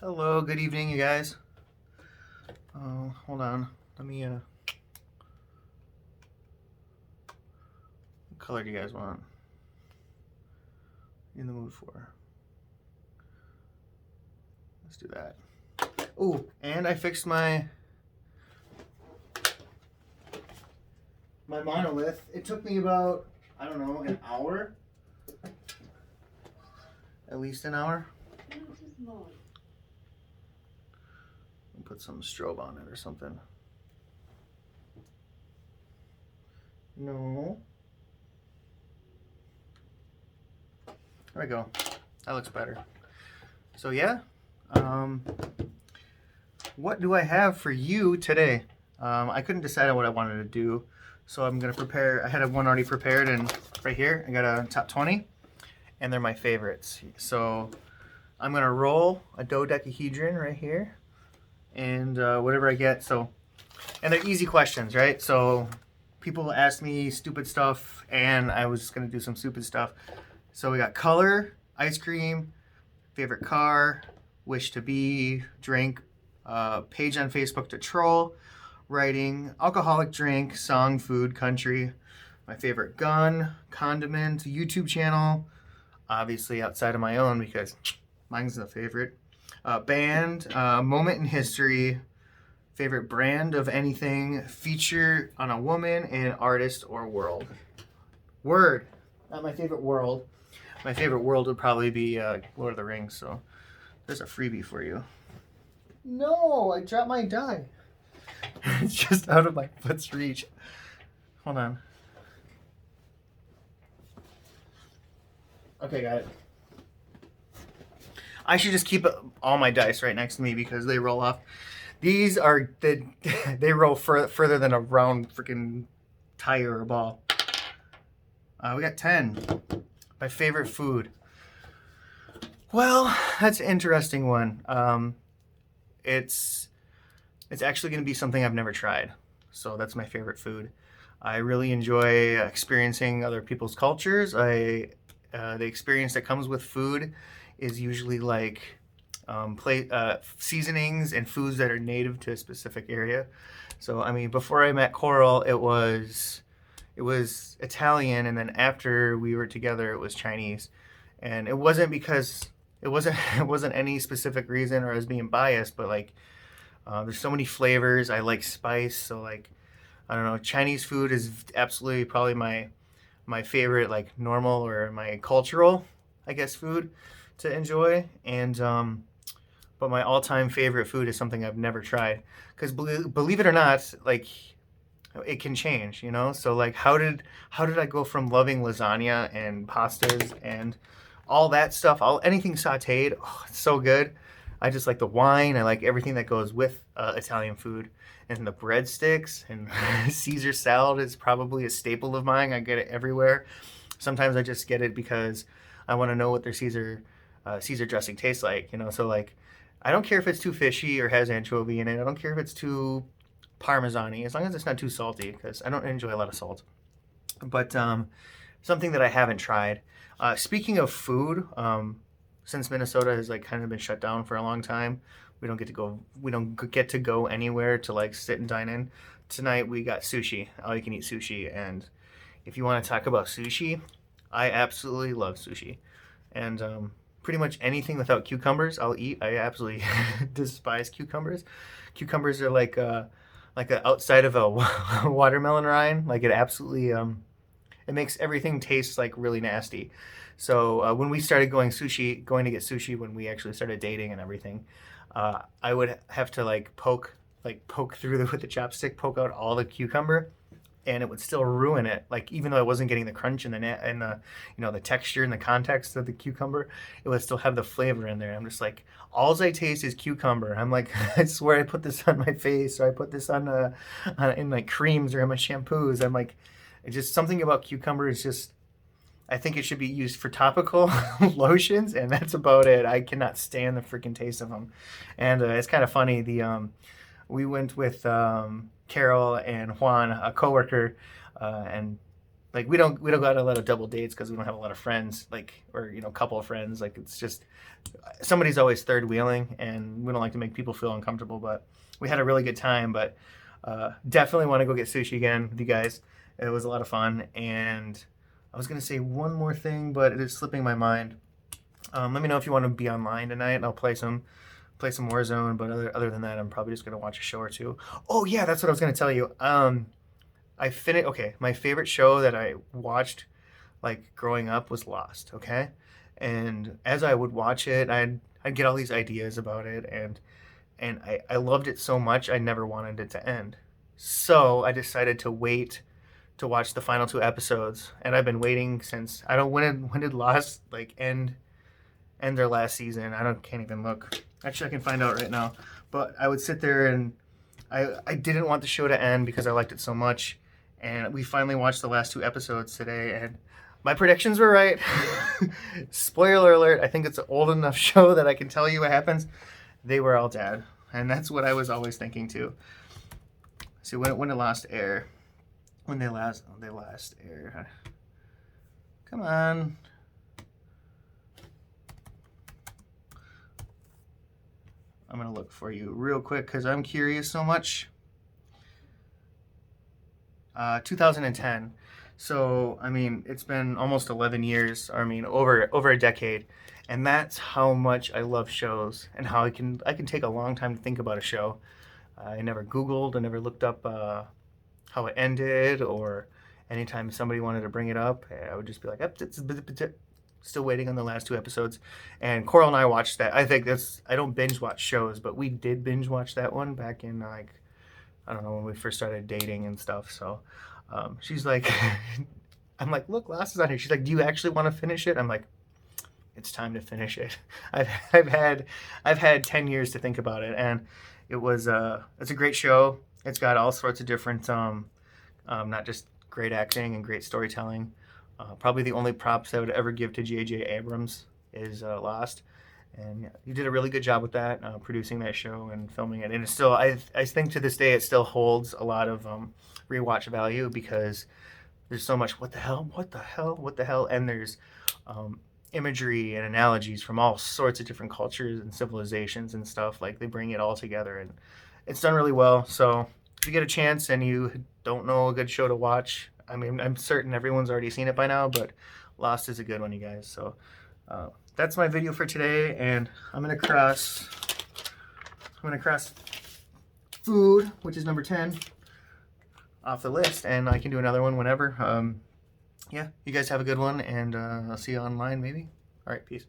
Hello, good evening, you guys. Oh, hold on. Let me, what color do you guys want? In the mood for? Let's do that. Oh, and I fixed my monolith. It took me about, I don't know, an hour. At least an hour. Put some strobe on it or something. No. There we go. That looks better. So yeah, what do I have for you today? I couldn't decide on what I wanted to do, so I'm gonna prepare. I had one already prepared, and right here I got a top 20, and they're my favorites. So I'm gonna roll a dodecahedron right here, and whatever I get. So, and they're easy questions, right? So people ask me stupid stuff, and I was just gonna do some stupid stuff. So we got color, ice cream, favorite car, wish to be, drink, page on Facebook to troll, writing, alcoholic drink, song, food, country, my favorite gun, condiment, YouTube channel, obviously outside of my own because mine's the favorite, band, moment in history, favorite brand of anything, feature on a woman, and artist or world. Word, not my favorite world. My favorite world would probably be Lord of the Rings, so there's a freebie for you. No, I dropped my die. It's just out of my foot's reach. Hold on. Okay, got it. I should just keep all my dice right next to me because they roll off. These are, they roll further than a round freaking tire or ball. We got 10. My favorite food. Well, that's an interesting one. It's actually going to be something I've never tried. So that's my favorite food. I really enjoy experiencing other people's cultures. The experience that comes with food is usually like seasonings and foods that are native to a specific area. So I mean, before I met Coral, it was Italian, and then after we were together, it was Chinese. And it wasn't because it wasn't any specific reason or I was being biased, but like there's so many flavors. I like spice, so like I don't know. Chinese food is absolutely probably my favorite, like normal or my cultural, I guess, food to enjoy. And but my all-time favorite food is something I've never tried. Because believe it or not, like it can change, you know. So like, how did I go from loving lasagna and pastas and all that stuff, anything sautéed? Oh, it's so good. I just like the wine. I like everything that goes with Italian food, and the breadsticks and Caesar salad is probably a staple of mine. I get it everywhere. Sometimes I just get it because I want to know what their Caesar dressing tastes like, you know. So like, I don't care if it's too fishy or has anchovy in it. I don't care if it's too parmesan-y, as long as it's not too salty, because I don't enjoy a lot of salt. But something that I haven't tried. Speaking of food, since Minnesota has like kind of been shut down for a long time, we don't get to go anywhere to like sit and dine in. Tonight we got sushi, all you can eat sushi, and if you want to talk about sushi, I absolutely love sushi, and pretty much anything without cucumbers I'll eat. I absolutely despise cucumbers. Cucumbers are like a outside of a watermelon rind. Like it absolutely it makes everything taste like really nasty. So when we started going to get sushi, when we actually started dating and everything, I would have to like poke through with the chopstick, poke out all the cucumber, and it would still ruin it. Like even though I wasn't getting the crunch and the the texture and the context of the cucumber, it would still have the flavor in there. I'm just like, all I taste is cucumber. I'm like, I swear I put this on my face, or I put this on in like creams or in my shampoos. I'm like, it's just something about cucumber is just. I think it should be used for topical lotions, and that's about it. I cannot stand the freaking taste of them, and it's kind of funny. We went with Carol and Juan, a coworker, and like we don't go on a lot of double dates because we don't have a lot of friends, like, or couple of friends. Like, it's just somebody's always third wheeling, and we don't like to make people feel uncomfortable. But we had a really good time. But definitely want to go get sushi again with you guys. It was a lot of fun. And I was gonna say one more thing, but it is slipping my mind. Let me know if you want to be online tonight, and I'll play some Warzone. But other than that, I'm probably just gonna watch a show or two. Oh yeah, that's what I was gonna tell you. I finished. Okay, my favorite show that I watched, like growing up, was Lost. Okay, and as I would watch it, I'd get all these ideas about it, and I loved it so much I never wanted it to end. So I decided to wait to watch the final two episodes, and I've been waiting since I don't when did Lost like end their last season. Can't even look. Actually, I can find out right now. But I would sit there and I didn't want the show to end because I liked it so much. And we finally watched the last two episodes today, and my predictions were right. Spoiler alert, I think it's an old enough show that I can tell you what happens. They were all dead. And that's what I was always thinking too. See, when it last air. When they last air. Come on. I'm going to look for you real quick because I'm curious so much. 2010. So, I mean, it's been almost 11 years. I mean, over a decade. And that's how much I love shows and how I can take a long time to think about a show. I never Googled, I never looked up how it ended, or anytime somebody wanted to bring it up, I would just be like, still waiting on the last two episodes. And Coral and I watched that. I don't binge watch shows, but we did binge watch that one back in like, I don't know, when we first started dating and stuff. So she's like, I'm like, look, Lost is on here. She's like, do you actually want to finish it? I'm like, it's time to finish it. I've had 10 years to think about it, and it's a great show. It's got all sorts of different, not just great acting and great storytelling. Probably the only props I would ever give to J.J. Abrams is Lost. And yeah, he did a really good job with that, producing that show and filming it. And it's still, I think to this day, it still holds a lot of rewatch value because there's so much, what the hell? And there's imagery and analogies from all sorts of different cultures and civilizations and stuff. Like, they bring it all together, and it's done really well. So if you get a chance and you don't know a good show to watch, I mean, I'm certain everyone's already seen it by now, but Lost is a good one, you guys. So that's my video for today, and I'm gonna cross food, which is number 10, off the list, and I can do another one whenever. Yeah, you guys have a good one, and I'll see you online maybe. All right, peace.